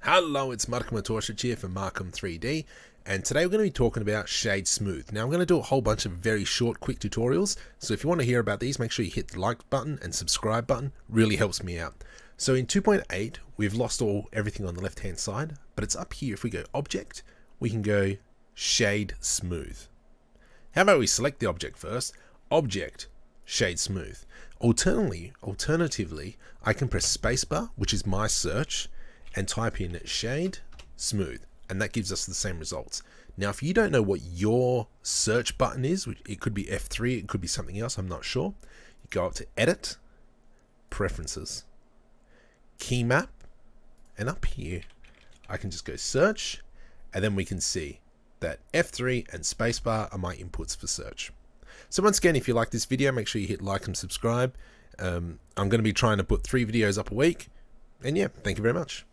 Hello, it's Markham Matorshich here from Markham 3D, and today we're going to be talking about Shade Smooth. Now I'm going to do a whole bunch of very short, quick tutorials, so if you want to hear about these, make sure you hit the like button and subscribe button, really helps me out. So in 2.8, we've lost everything on the left hand side, but it's up here. If we go Object, we can go Shade Smooth. How about we select the object first, Object, Shade Smooth. Alternatively, I can press spacebar, which is my search, and type in Shade Smooth, and that gives us the same results. Now, if you don't know what your search button is, it could be F3, it could be something else, I'm not sure. You go up to Edit, Preferences, Key Map, and up here, I can just go Search, and then we can see that F3 and spacebar are my inputs for search. So once again, if you like this video, make sure you hit like and subscribe. I'm going to be trying to put 3 videos up a week. And yeah, thank you very much.